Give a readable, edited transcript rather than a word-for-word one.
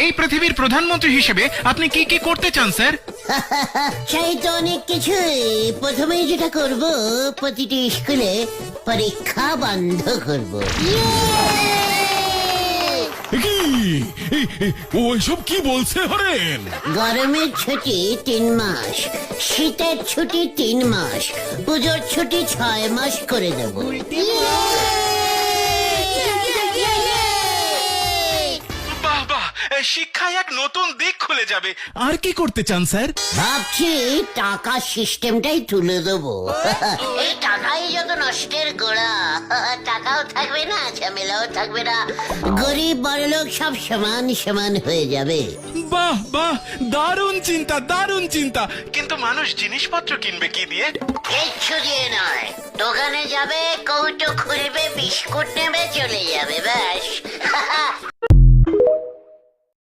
এই পৃথিবীর প্রধানমন্ত্রী হিসেবে আপনি কি কি করতে চান স্যার? চাই তো অনেক কিছুই। প্রথমেই যেটা করব, প্রতিটি স্কুলে পরীক্ষা বন্ধ করব। কি ও এসব কি বলছে হরেন? গরমের ছুটি 3 মাস, শীতের ছুটি 3 মাস, পুজোর ছুটি 6 মাস করে দেব। বাহ বাহ, শিক্ষায় এক নতুন দিক খুলে যাবে। আর কি করতে চান স্যার? ভাবছি টাকা সিস্টেমটাই তুলে দেবো। এই টাকাই যত নষ্টের গোড়া। টাকাও থাকবে না, ঝামেলাও থাকবে না, গরিব বড়লোক সব সমান সমান হয়ে যাবে। বাহ বাহ, দারুণ চিন্তা, দারুণ চিন্তা। কিন্তু মানুষ জিনিসপত্র কিনবে কি দিয়ে? কিচ্ছু দিয়ে নয়, দোকানে যাবে, কৌটো খুলবে, বিস্কুট নেবে, চলে যাবে, ব্যাস।